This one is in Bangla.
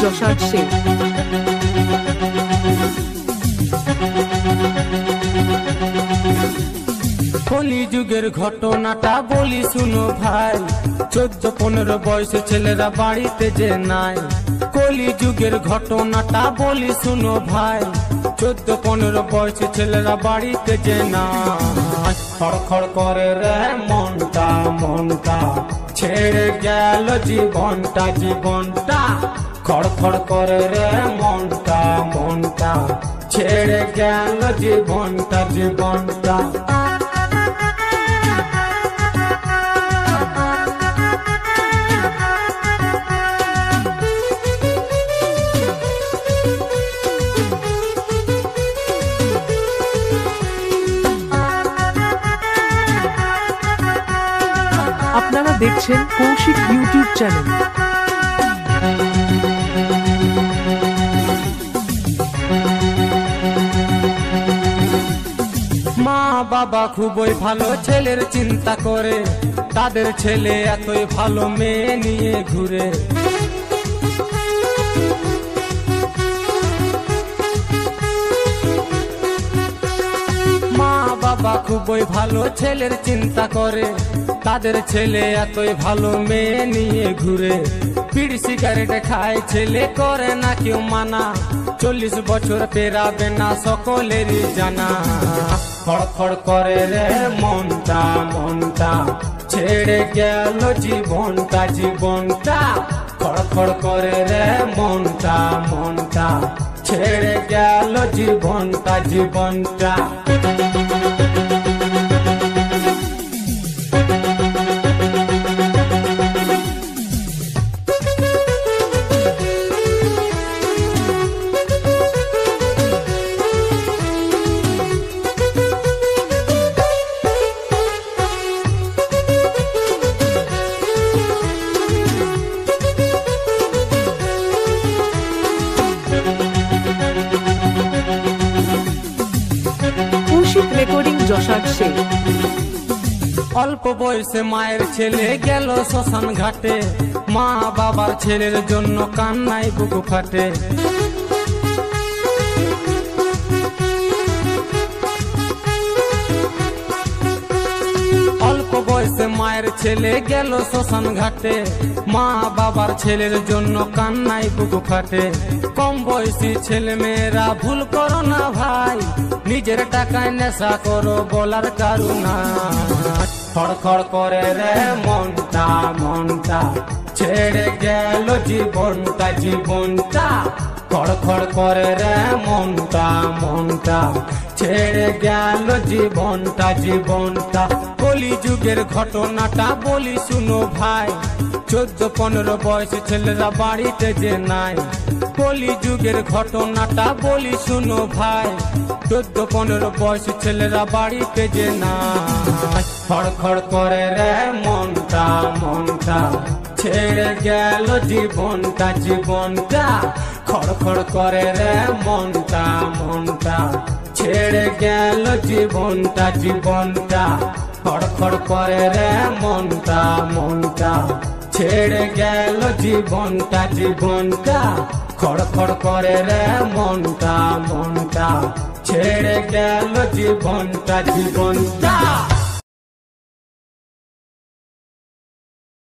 যশার শেখ। কলিযুগের ঘটনাটা বলি শুনো ভাই, 14-15 বয়সে ছেলেরা বাড়িতে যে নাই। কলিযুগের ঘটনাটা বলি শুনো ভাই, 14-15 বয়সে ছেলেরা বাড়িতে যে নাই। খড়খড় করে রে মনটা মনটা, ছেড়ে গেল জীবনটা জীবনটা। খড়খড় করে রে মনটা মনটা, ছেড়ে গেল জীবনটা জীবনটা। আপনারা দেখছেন কৌশিক ইউটিউব চ্যানেল। মা বাবা খুবই ভালো ছেলের চিন্তা করে, তাদের ছেলে এতই ভালো মেয়ে নিয়ে ঘুরে। মা বাবা খুবই ভালো ছেলের চিন্তা করে, তাদের ছেলে এতই ভালো মেয়ে নিয়ে ঘুরে। বিড়ি সিগারেট খায় ছেলে, করে না কেউ মানা, 40 বছর পেরাবে না সকলেরই জানা। খড়খড় করে রে মনটা মনটা, ছেড়ে গেল জীবনটা জীবনটা। খড়খড় করে রে মনটা মনটা, ছেড়ে গেল জীবনটা জীবনটা। কৌশিক রেকর্ডিং যশার শেখ। অল্প বয়সে মায়ের ছেলে গেল শ্মশান ঘাটে, মা বাবার ছেলের জন্য কান্নায় বুক ফাটে। অল্প বয়সে মায়ের ছেলে গেল শ্মশান ঘাটে, মা বাবার ছেলের জন্য কান্নায় বুক ফাটে। কম বয়সী ছেলে মেয়েরা ভুল করো না ভাই, নিজের টাকায় নেশা করো বলার কারুনা। খড়খড় করে রে মনটা মনটা, ছেড়ে গেল জীবনটা জীবনটা। খড়খড় করে রে মনটা মনটা, ছেড়ে গেল জীবনটা জীবনটা। কলিযুগের ঘটনাটা বলি শুনো ভাই, 14-15 বয়সে ছেলেরা বাড়িতে যে নাই। কলিযুগের ঘটনাটা বলি শুনো ভাই, 14-15 বয়সে ছেলেরা বাড়িতে যে নাই। খড়খড় করে রে মনটা মনটা, ছেড়ে গেল জীবনটা জীবনটা। খড়খড় করে রে মনটা মনটা, ছেড়ে গেল জীবনটা জীবনটা। খড়খড় করে রে মনটা মনটা, ছেড়ে গেল জীবনটা জীবনটা। খড়খড় করে রে মনটা মনটা, ছেড়ে গেল জীবনটা জীবনটা।